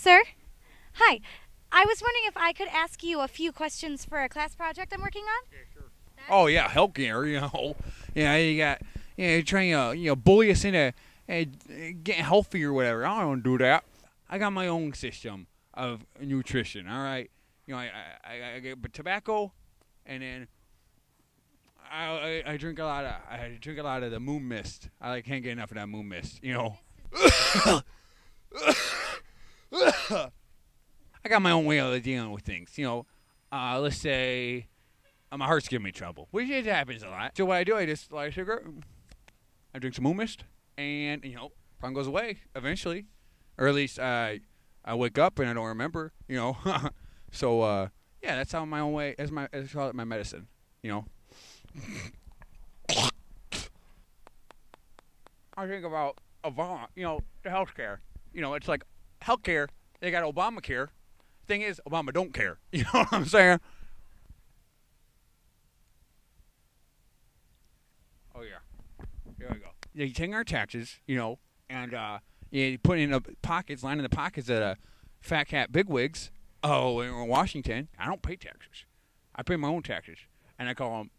Sir? Hi. I was wondering if I could ask you a few questions for a class project I'm working on? Yeah, sure. Oh yeah, healthcare. You're trying to bully us into getting healthy or whatever. I don't do that. I got my own system of nutrition. All right, I get tobacco, and then I drink a lot of the moon mist. Can't get enough of that moon mist. I got my own way of dealing with things. Let's say my heart's giving me trouble, which it happens a lot. So what I do, I just light a cigarette, I drink some moon mist, and problem goes away eventually, or at least I wake up and I don't remember. So yeah, that's how my own way. I call it my medicine. I think about Obama. The healthcare. It's like healthcare. They got Obamacare. Thing is, Obama don't care. You know what I'm saying? Oh yeah. There we go. Yeah, you take our taxes, and you put in the pockets, lining the pockets of fat cat bigwigs. Oh, in Washington, I don't pay taxes. I pay my own taxes, and I call them.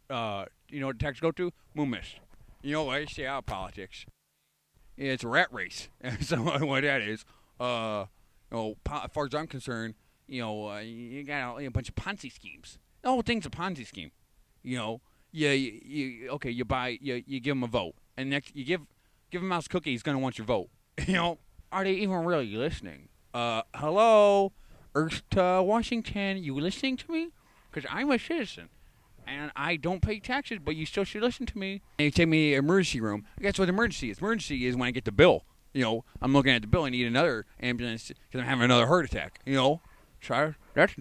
You know what the taxes go to? Moon mist. I stay out of politics. Yeah, it's a rat race. So what that is, as far as I'm concerned, you got a bunch of Ponzi schemes. The whole thing's a Ponzi scheme. You buy, you give them a vote, and next you give him a mouse cookie, he's gonna want your vote. Are they even really listening? Hello, Earth to Washington, you listening to me? Because I'm a citizen, and I don't pay taxes, but you still should listen to me. And you take me to the emergency room. Guess what emergency is? Emergency is when I get the bill. I'm looking at the bill. I need another ambulance because I'm having another heart attack. So that's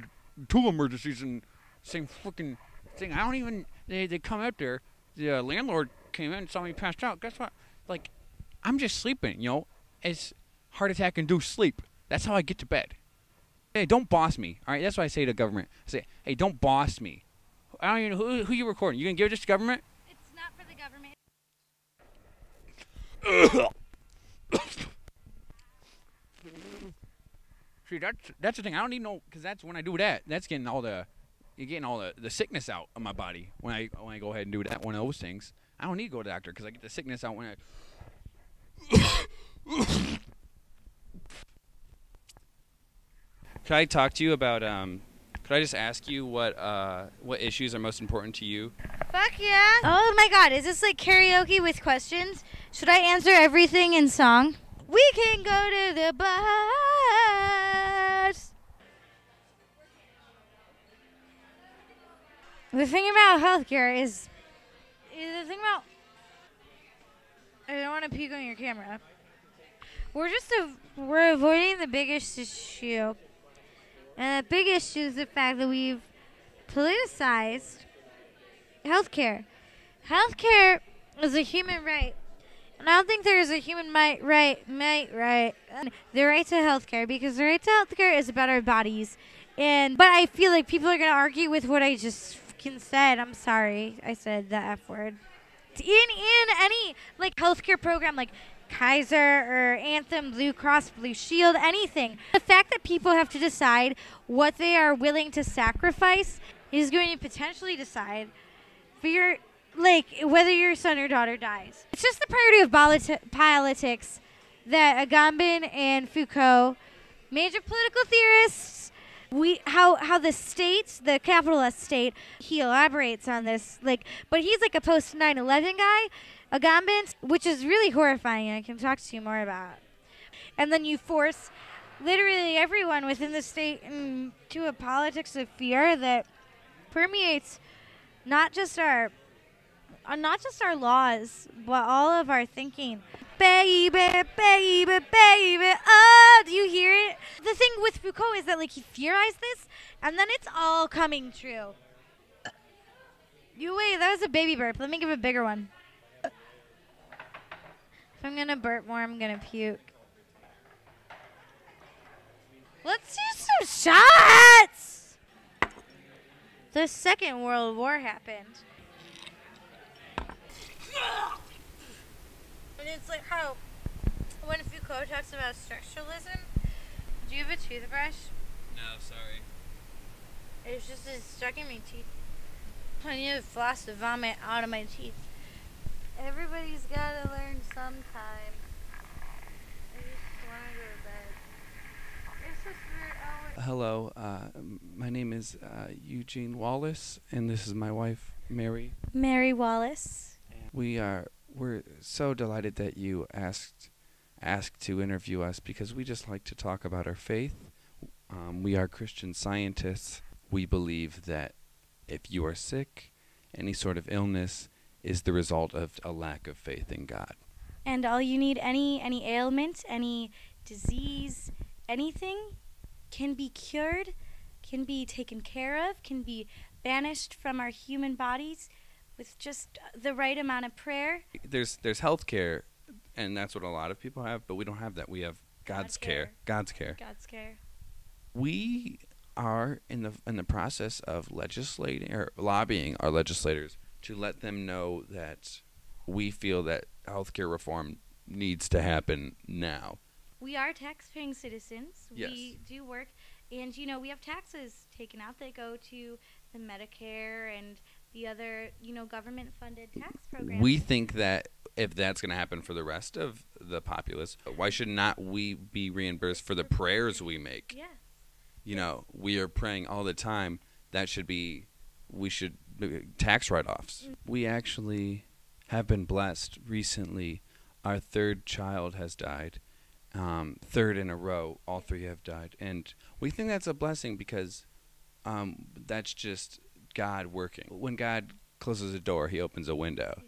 two emergencies in the same freaking thing. I don't even. They come out there. The landlord came in and saw me passed out. Guess what? I'm just sleeping. It's heart attack induced sleep. That's how I get to bed. Hey, don't boss me. All right, that's what I say to government. I say, hey, don't boss me. I don't even know who you recording. You gonna give this to government? It's not for the government. See, that's the thing. I don't need no, because that's when I do that. That's getting you're getting all the sickness out of my body when I go ahead and do that. One of those things. I don't need to go to the doctor because I get the sickness out when I. Could I talk to you about? Could I just ask you what issues are most important to you? Fuck yeah! Oh my god, is this like karaoke with questions? Should I answer everything in song? We can go to the bars. The thing about healthcare is the thing about. I don't want to puke on your camera. We're avoiding the biggest issue. And the big issue is the fact that we've politicized healthcare. Healthcare is a human right. And I don't think there is a human right, the right to healthcare, because the right to healthcare is about our bodies. But I feel like people are going to argue with what I just fucking said. I'm sorry I said the F word. In any healthcare program like Kaiser or Anthem, Blue Cross, Blue Shield, anything. The fact that people have to decide what they are willing to sacrifice is going to potentially decide for whether your son or daughter dies. It's just the priority of politics that Agamben and Foucault, major political theorists, how the state, the capital S state, he elaborates on this. But he's like a post 9/11 guy. Agamben, which is really horrifying, and I can talk to you more about. And then you force literally everyone within the state into a politics of fear that permeates not just our laws, but all of our thinking. Baby, baby, baby, oh, do you hear it? The thing with Foucault is that he theorized this, and then it's all coming true. Wait, that was a baby burp. Let me give a bigger one. If I'm gonna burp more, I'm gonna puke. Let's do some shots! The Second World War happened. And it's like how when Foucault talks about structuralism, Do you have a toothbrush? No, sorry. It's stuck in my teeth. I need to floss the vomit out of my teeth. Everybody's gotta learn sometime. I just wanna go to bed. It's just weird. Hello, my name is Eugene Wallace, and this is my wife, Mary. Mary Wallace. We're so delighted that you asked to interview us because we just like to talk about our faith. We are Christian Scientists. We believe that if you are sick, any sort of illness is the result of a lack of faith in God. And all you need, any ailment, any disease, anything can be cured, can be taken care of, can be banished from our human bodies with just the right amount of prayer. There's health care, and that's what a lot of people have, but we don't have that. We have God's care. God's care. God's care. We are in the process of legislating or lobbying our legislators to let them know that we feel that healthcare reform needs to happen now. We are tax-paying citizens. Yes. We do work, and we have taxes taken out that go to the Medicare and the other, government-funded tax programs. We think that if that's going to happen for the rest of the populace, why should not we be reimbursed for the prayers we make? Yes. We are praying all the time. We should tax write-offs. We actually have been blessed recently. Our third child has died. Third in a row, all three have died. And we think that's a blessing because that's just God working. When God closes a door, he opens a window. Yes.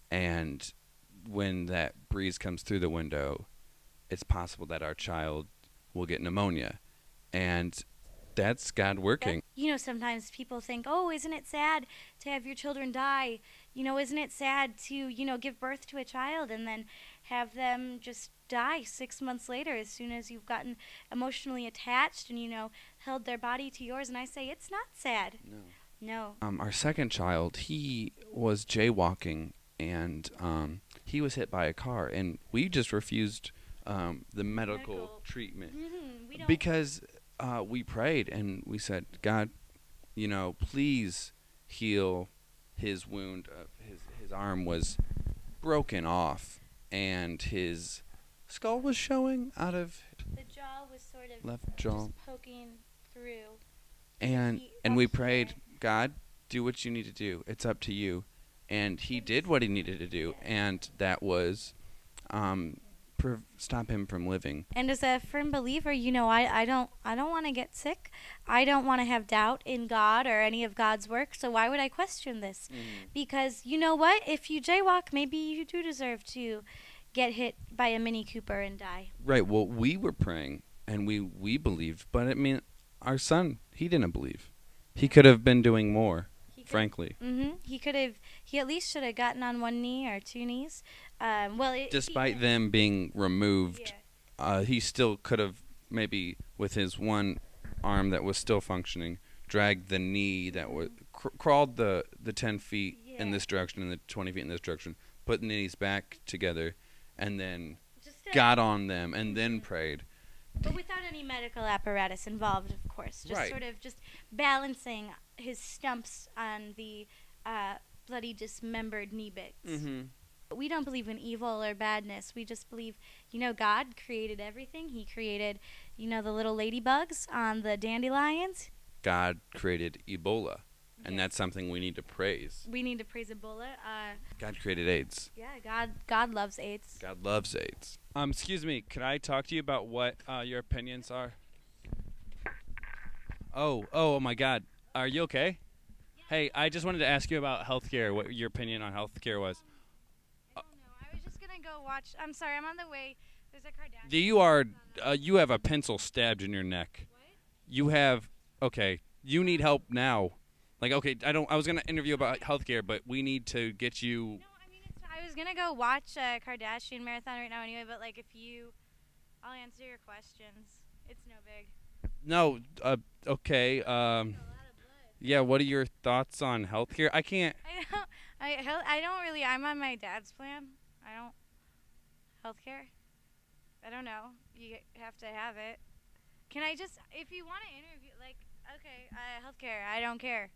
And when that breeze comes through the window, it's possible that our child will get pneumonia. And that's God working. Sometimes people think, oh, isn't it sad to have your children die? Isn't it sad to, give birth to a child and then have them just die 6 months later as soon as you've gotten emotionally attached and, held their body to yours? And I say, it's not sad. No. Our second child, he was jaywalking and he was hit by a car. And we just refused the medical treatment because we prayed and we said, God, please heal his wound. His arm was broken off and his skull was showing out of the jaw was sort of left jaw, just poking through. and we prayed, God, do what you need to do. It's up to you. And he did what he needed to do, and that was stop him from living. And as a firm believer, I don't want to get sick. I don't want to have doubt in God or any of God's work. So why would I question this? Because you know what? If you jaywalk, maybe you do deserve to get hit by a Mini Cooper and die. Right. Well, we were praying and we believed, but I mean, our son, he didn't believe. He could have been doing more. Frankly. He at least should have gotten on one knee or two knees. Despite them being removed, he still could have maybe with his one arm that was still functioning, dragged the knee that was crawled the 10 feet in this direction and the 20 feet in this direction, put the knees back together, and then got on them and then prayed. But without any medical apparatus involved, of course. Just sort of just balancing his stumps on the bloody dismembered knee bits. We don't believe in evil or badness. We just believe, God created everything. He created, the little ladybugs on the dandelions. God created Ebola, and that's something we need to praise. We need to praise Ebola. God created AIDS. Yeah, God loves AIDS. God loves AIDS. Excuse me, could I talk to you about what your opinions are? Oh my God. Are you okay? Yeah. Hey, I just wanted to ask you about healthcare, what your opinion on healthcare was. I don't know. I was just going to go watch. I'm sorry, I'm on the way. There's a Kardashian. You have a pencil stabbed in your neck. What? You have, okay, you need help now. I was going to interview about healthcare, but we need to get you. No, I was going to go watch a Kardashian marathon right now anyway, but I'll answer your questions. It's no big. No, okay. Yeah, what are your thoughts on healthcare? I can't. I don't really. I'm on my dad's plan. I don't. Healthcare? I don't know. You have to have it. Can I just, if you want to interview, like, okay, healthcare, I don't care.